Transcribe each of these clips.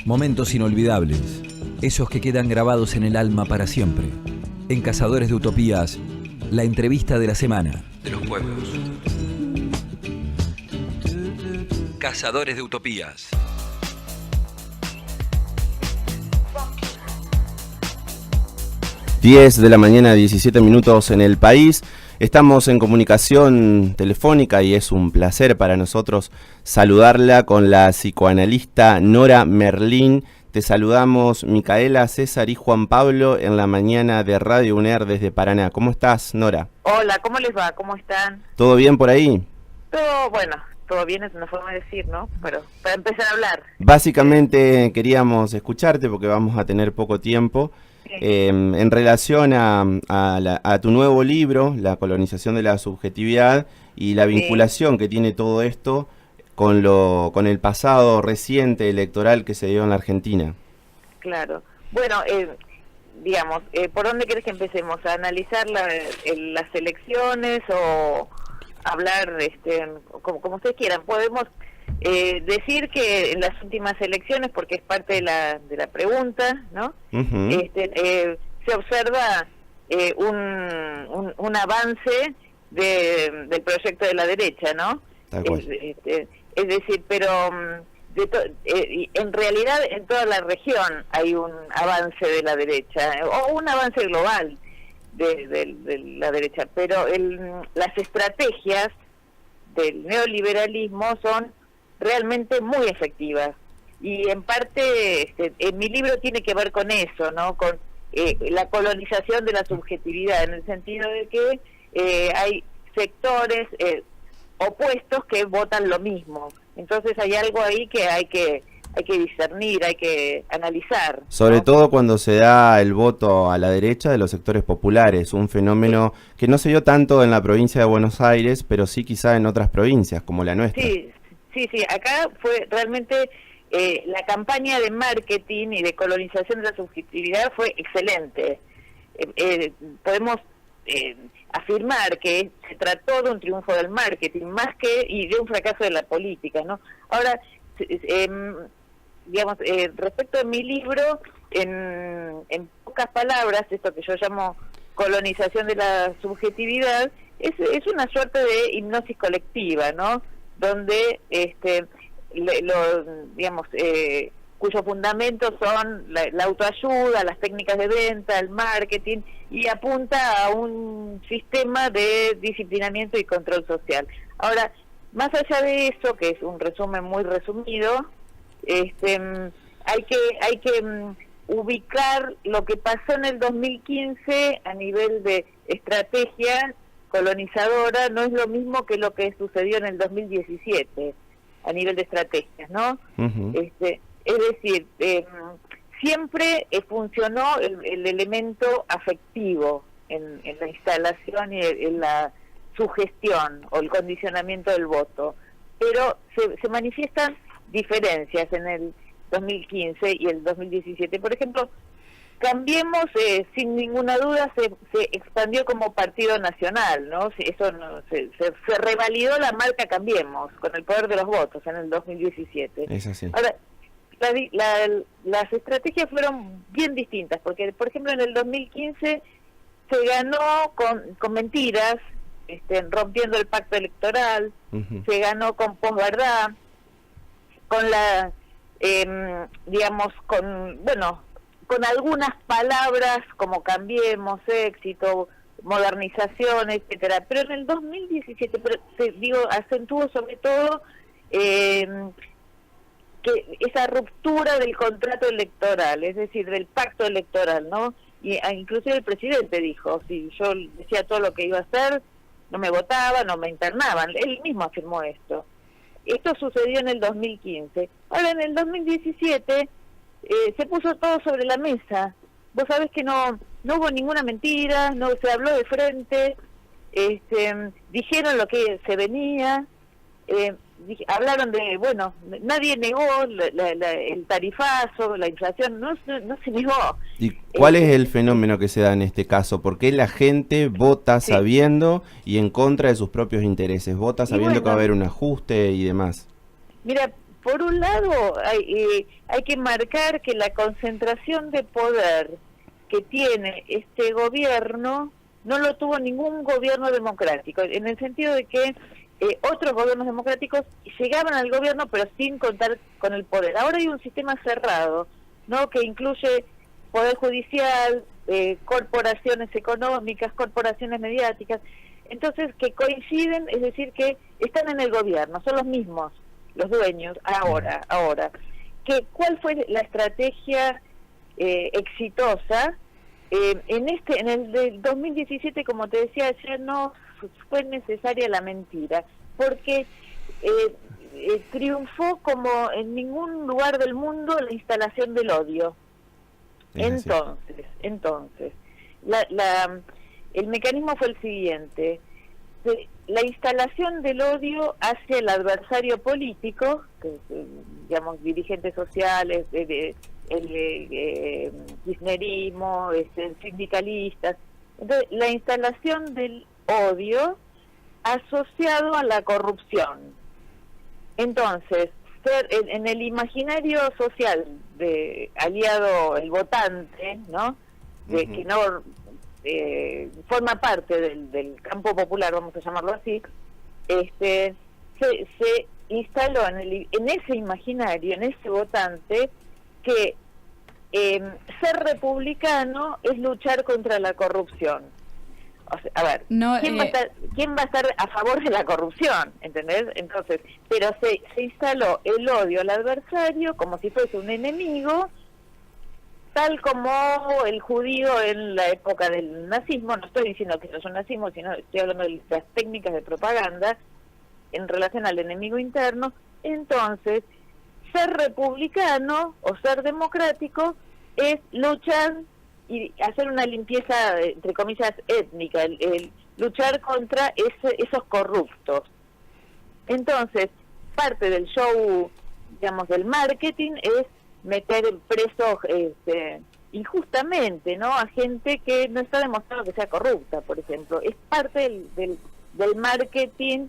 Momentos inolvidables, esos que quedan grabados en el alma para siempre. En Cazadores de Utopías, la entrevista de la semana. De los pueblos. Cazadores de Utopías. Diez de la mañana, 17 minutos en el país. Estamos en comunicación telefónica y es un placer para nosotros saludarla con la psicoanalista Nora Merlín. Te saludamos Micaela, César y Juan Pablo en la mañana de Radio UNER desde Paraná. ¿Cómo estás, Nora? Hola, ¿cómo les va? ¿Cómo están? ¿Todo bien por ahí? Todo bueno, todo bien es una forma de decir, ¿no? Pero para empezar a hablar. Básicamente queríamos escucharte porque vamos a tener poco tiempo. En relación a tu nuevo libro, La colonización de la subjetividad y la vinculación que tiene todo esto con el pasado reciente electoral que se dio en la Argentina. Claro. Bueno, digamos, ¿por dónde querés que empecemos? ¿A analizar las elecciones o hablar, como ustedes quieran? Podemos decir que en las últimas elecciones, porque es parte de la pregunta, ¿no? Se observa un avance del proyecto de la derecha, ¿no? Es decir, pero en realidad en toda la región hay un avance de la derecha, o un avance global de la derecha, pero las estrategias del neoliberalismo son realmente muy efectivas, y en parte en mi libro tiene que ver con eso, ¿no? Con la colonización de la subjetividad, en el sentido de que hay sectores opuestos que votan lo mismo. Entonces hay algo ahí que hay que discernir, hay que analizar, ¿no? Sobre todo cuando se da el voto a la derecha de los sectores populares, un fenómeno que no se dio tanto en la provincia de Buenos Aires, pero sí quizá en otras provincias como la nuestra. Sí, acá fue realmente la campaña de marketing y de colonización de la subjetividad fue excelente. Podemos afirmar que se trató de un triunfo del marketing más que y de un fracaso de la política, ¿no? Ahora, digamos, respecto a mi libro, en pocas palabras, esto que yo llamo colonización de la subjetividad es una suerte de hipnosis colectiva, ¿no? Donde digamos, cuyos fundamentos son la autoayuda, las técnicas de venta, el marketing, y apunta a un sistema de disciplinamiento y control social. Ahora, más allá de eso, que es un resumen muy resumido, hay que ubicar lo que pasó en el 2015 a nivel de estrategia colonizadora. No es lo mismo que lo que sucedió en el 2017 a nivel de estrategias, ¿no? Es decir, siempre funcionó el elemento afectivo en la instalación y en la sugestión o el condicionamiento del voto, pero se manifiestan diferencias en el 2015 y el 2017. Por ejemplo, Cambiemos, sin ninguna duda, se expandió como partido nacional, ¿no? Eso se revalidó la marca Cambiemos con el poder de los votos en el 2017. Es así. Ahora, las estrategias fueron bien distintas, porque, por ejemplo, en el 2015 se ganó con mentiras, rompiendo el pacto electoral, se ganó con posverdad, con la, digamos, con algunas palabras como cambiemos, éxito, modernización, etcétera. Pero en el 2017, acentuó sobre todo que esa ruptura del contrato electoral, es decir, del pacto electoral, ¿no? Y inclusive el presidente dijo, si yo decía todo lo que iba a hacer, no me votaban, no me internaban. Él mismo afirmó esto. Esto sucedió en el 2015. Ahora, en el 2017... se puso todo sobre la mesa. Vos sabés que no hubo ninguna mentira, no se habló de frente, dijeron lo que se venía, hablaron de, nadie negó el tarifazo, la inflación, no se negó. ¿Y cuál es el fenómeno que se da en este caso? ¿Por qué la gente vota sabiendo y en contra de sus propios intereses? ¿Vota sabiendo que va a haber un ajuste y demás? Mira, por un lado, hay que marcar que la concentración de poder que tiene este gobierno no lo tuvo ningún gobierno democrático, en el sentido de que otros gobiernos democráticos llegaban al gobierno pero sin contar con el poder. Ahora hay un sistema cerrado, ¿no?, que incluye poder judicial, corporaciones económicas, corporaciones mediáticas, entonces que coinciden, es decir, que están en el gobierno, son los mismos, los dueños, ahora. ¿Cuál fue la estrategia exitosa? En el del 2017, como te decía, ya no fue necesaria la mentira, porque triunfó como en ningún lugar del mundo la instalación del odio. Entonces, el mecanismo fue el siguiente: la instalación del odio hacia el adversario político, que digamos dirigentes sociales, el kirchnerismo, sindicalistas. Entonces, la instalación del odio asociado a la corrupción. Entonces, en el imaginario social de aliado el votante, ¿no?, que no forma parte del campo popular, vamos a llamarlo así, se instaló en ese imaginario, en ese votante, que ser republicano es luchar contra la corrupción. O sea, a ver, no, ¿quién va a estar a favor de la corrupción? ¿Entendés? Entonces, pero se instaló el odio al adversario como si fuese un enemigo, tal como el judío en la época del nazismo. No estoy diciendo que eso es un nazismo, sino estoy hablando de las técnicas de propaganda en relación al enemigo interno. Entonces, ser republicano o ser democrático es luchar y hacer una limpieza, entre comillas, étnica, el luchar contra esos corruptos. Entonces, parte del show, digamos, del marketing es meter presos injustamente, ¿no?, a gente que no está demostrado que sea corrupta, por ejemplo. Es parte del marketing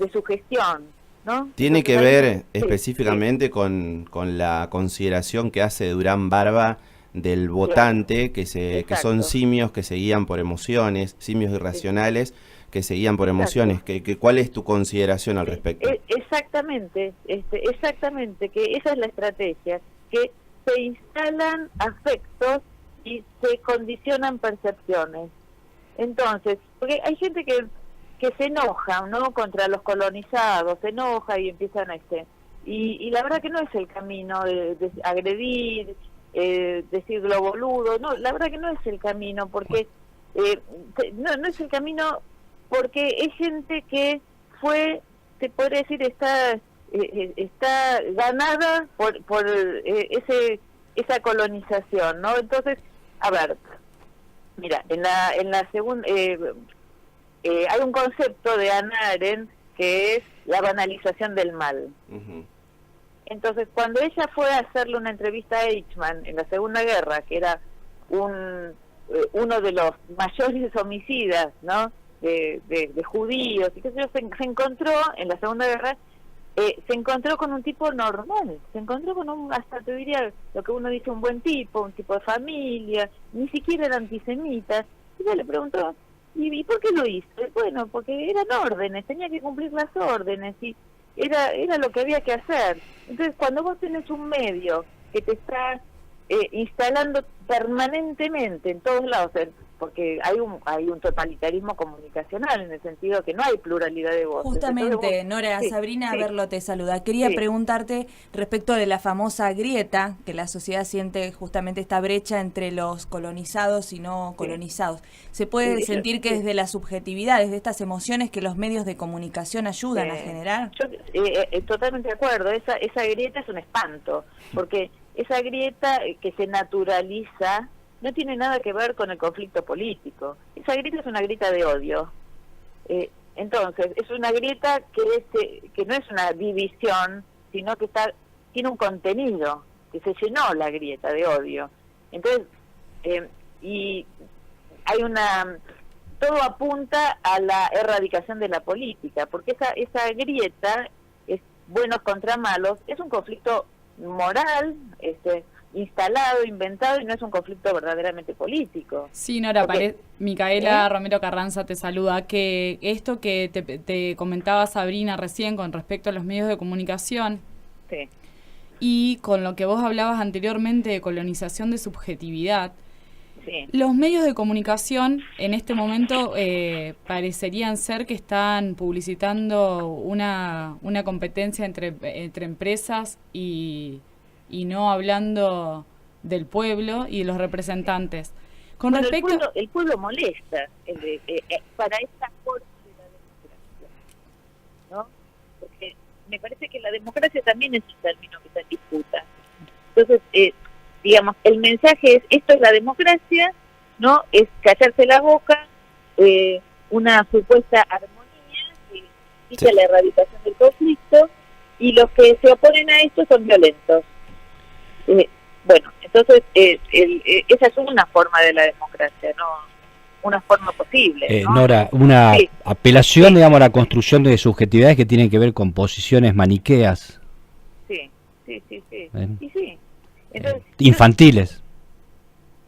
de su gestión, ¿no? Tiene que ver específicamente con la consideración que hace Durán Barba del votante, que son simios que se guían por emociones, simios irracionales que se guían por emociones. ¿Cuál es tu consideración al respecto? Exactamente, que esa es la estrategia, que se instalan afectos y se condicionan percepciones. Entonces, porque hay gente que se enoja, ¿no?, contra los colonizados, se enoja y empiezan y la verdad que no es el camino de agredir, decirlo boludo, no, la verdad que no es el camino, porque no es el camino, porque es gente que se podría decir, está ganada por esa colonización, ¿no? Entonces, a ver, mira, en la segunda hay un concepto de Hannah Arendt que es la banalización del mal. Entonces, cuando ella fue a hacerle una entrevista a Eichmann en la Segunda Guerra, que era uno de los mayores homicidas, ¿no?, de judíos, y qué sé yo, se encontró en la Segunda Guerra, se encontró con un tipo normal, se encontró con hasta te diría, lo que uno dice, un buen tipo, un tipo de familia, ni siquiera era antisemita. Y ella le preguntó, ¿y por qué lo hizo? Bueno, porque eran órdenes, tenía que cumplir las órdenes, y era lo que había que hacer. Entonces, cuando vos tenés un medio que te está instalando permanentemente en todos lados, porque hay un totalitarismo comunicacional, en el sentido que no hay pluralidad de voces. Justamente, Entonces, Nora, Sabrina Berlo te saluda. Quería Sí. preguntarte respecto de la famosa grieta, que la sociedad siente justamente esta brecha entre los colonizados y no colonizados. ¿Se puede sentir que desde la subjetividad, desde estas emociones, que los medios de comunicación ayudan a generar? Yo totalmente de acuerdo, esa grieta es un espanto, porque esa grieta que se naturaliza no tiene nada que ver con el conflicto político. Esa grieta es una grieta de odio. Entonces, es una grieta que no es una división, sino que tiene un contenido, que se llenó la grieta de odio. Entonces, y hay todo apunta a la erradicación de la política, porque esa grieta buenos contra malos, es un conflicto moral, instalado, inventado, y no es un conflicto verdaderamente político. Sí, Nora, Porque, Micaela Romero Carranza te saluda. Que esto que te comentaba Sabrina recién con respecto a los medios de comunicación, sí, y con lo que vos hablabas anteriormente de colonización de subjetividad, sí. los medios de comunicación en este momento parecerían ser que están publicitando una competencia entre empresas y no hablando del pueblo y de los representantes. Con Bueno, respecto... el pueblo molesta para esta forma de la democracia, ¿no? Porque me parece que la democracia también es un término que está en disputa. Entonces, digamos, el mensaje es, esto es la democracia, ¿no? Es callarse la boca, una supuesta armonía que significa la erradicación del conflicto, y los que se oponen a esto son violentos. Bueno, entonces esa es una forma de la democracia, no una forma posible, ¿no? Nora, una Sí. apelación, Sí. digamos, a la construcción de subjetividades que tienen que ver con posiciones maniqueas, Sí. Y sí. Entonces, infantiles.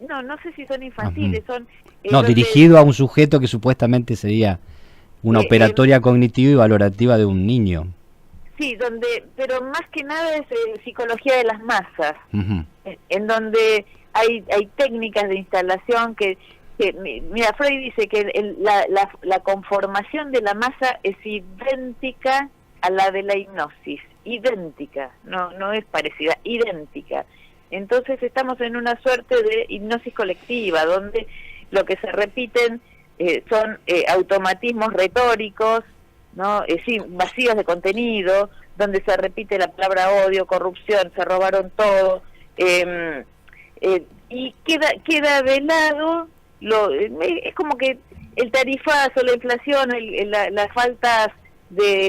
no sé si son infantiles, son... No, donde- dirigido a un sujeto que supuestamente sería una operatoria cognitiva y valorativa de un niño. Sí, pero más que nada es psicología de las masas, Ujú. en donde hay técnicas de instalación que mira, Freud dice que la conformación de la masa es idéntica a la de la hipnosis, idéntica, no es parecida, idéntica. Entonces estamos en una suerte de hipnosis colectiva, donde lo que se repiten son automatismos retóricos, ¿no? Sí, vacíos de contenido, donde se repite la palabra odio, corrupción, se robaron todo, y queda de lado es como que el tarifazo, la inflación, las faltas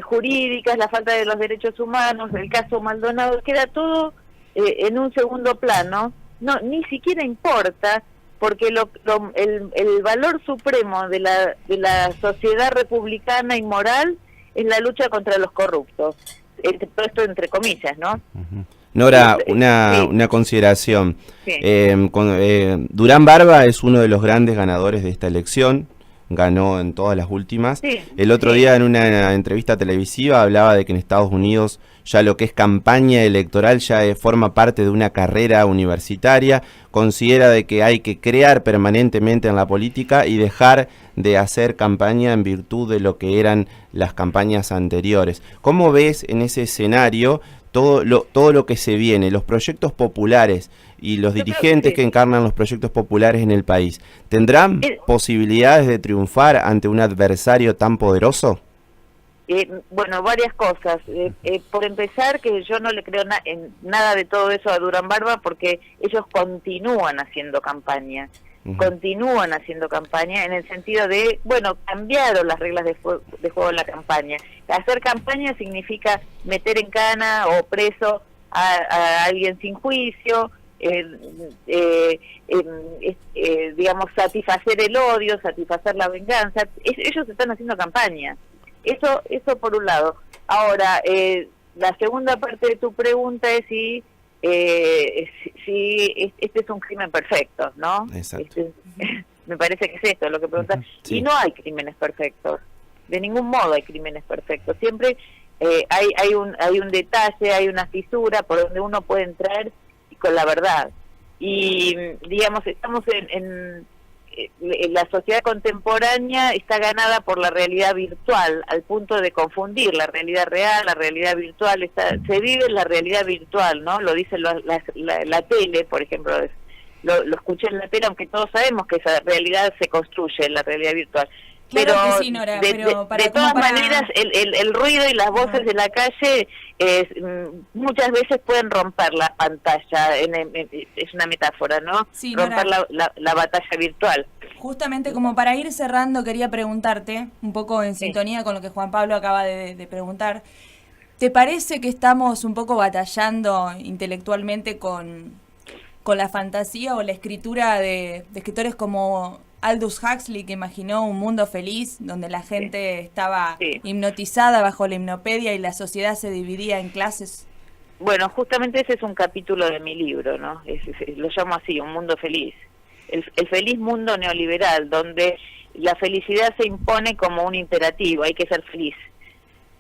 jurídicas, la falta de los derechos humanos, el caso Maldonado, queda todo en un segundo plano. No, ni siquiera importa, porque el valor supremo de la sociedad republicana y moral es la lucha contra los corruptos. Todo esto entre comillas, ¿no? Nora, Sí. una consideración. Sí. Durán Barba es uno de los grandes ganadores de esta elección, ganó en todas las últimas. Sí, El otro sí. día en una entrevista televisiva hablaba de que en Estados Unidos ya lo que es campaña electoral ya forma parte de una carrera universitaria. Considera de que hay que crear permanentemente en la política y dejar de hacer campaña en virtud de lo que eran las campañas anteriores. ¿Cómo ves en ese escenario todo lo que se viene, los proyectos populares y los Yo creo dirigentes que que encarnan los proyectos populares en el país? ¿Tendrán posibilidades de triunfar ante un adversario tan poderoso? Bueno, varias cosas. Por empezar, que yo no le creo en nada de todo eso a Durán Barba, porque ellos continúan haciendo campaña. Continúan haciendo campaña en el sentido de, bueno, cambiaron las reglas de juego en la campaña. Hacer campaña significa meter en cana o preso a alguien sin juicio, digamos, satisfacer el odio, satisfacer la venganza. Ellos están haciendo campaña. Eso por un lado. Ahora, la segunda parte de tu pregunta es si este es un crimen perfecto, ¿no? Exacto. Me parece que es esto lo que preguntas. Sí. Y no hay crímenes perfectos. De ningún modo hay crímenes perfectos. Siempre hay un detalle, hay una fisura por donde uno puede entrar con la verdad. Y, digamos, estamos en la sociedad contemporánea está ganada por la realidad virtual, al punto de confundir la realidad real, la realidad virtual. Se vive en la realidad virtual, ¿no? Lo dice la tele, por ejemplo, lo escuché en la tele, aunque todos sabemos que esa realidad se construye en la realidad virtual. Claro Pero que sí, Nora, de todas maneras el ruido y las voces de la calle muchas veces pueden romper la pantalla, es una metáfora, ¿no? Sí, romper Nora. la batalla virtual. Justamente como para ir cerrando, quería preguntarte, un poco en sintonía con lo que Juan Pablo acaba de preguntar, ¿te parece que estamos un poco batallando intelectualmente con la fantasía o la escritura de escritores como Aldous Huxley, que imaginó un mundo feliz donde la gente estaba hipnotizada bajo la hipnopedia y la sociedad se dividía en clases. Bueno, justamente ese es un capítulo de mi libro, ¿no? Lo llamo así, un mundo feliz. El feliz mundo neoliberal, donde la felicidad se impone como un imperativo, hay que ser feliz,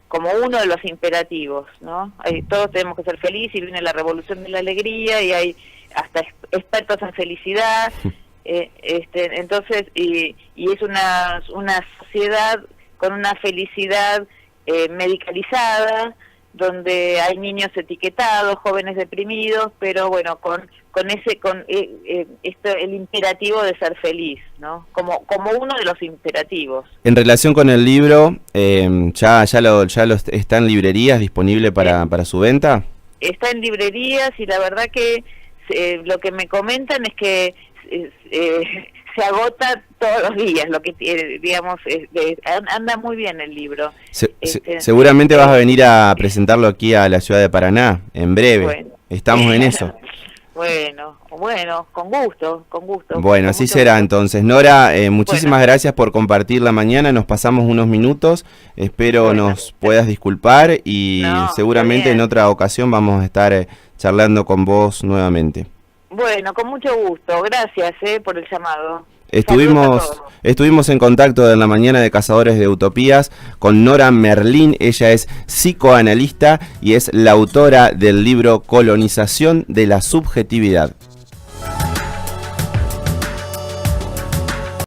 como uno de los imperativos, ¿no? Todos tenemos que ser felices y viene la revolución de la alegría y hay hasta expertos en felicidad, entonces, y es una sociedad con una felicidad medicalizada, donde hay niños etiquetados, jóvenes deprimidos, pero bueno, con el imperativo de ser feliz, ¿no? Como uno de los imperativos. En relación con el libro, ya está en librerías, disponible para su venta. Está en librerías y la verdad que lo que me comentan es que se agota todos los días, lo que digamos, anda muy bien el libro. Seguramente vas a venir a presentarlo aquí a la ciudad de Paraná, en breve. Bueno. Estamos en eso. Bueno, con gusto. Bueno, así será entonces. Nora, muchísimas gracias por compartir la mañana, nos pasamos unos minutos, espero nos puedas disculpar y seguramente en otra ocasión vamos a estar charlando con vos nuevamente. Bueno, con mucho gusto, gracias por el llamado. Estuvimos en contacto en la mañana de Cazadores de Utopías con Nora Merlín. Ella es psicoanalista y es la autora del libro Colonización de la Subjetividad.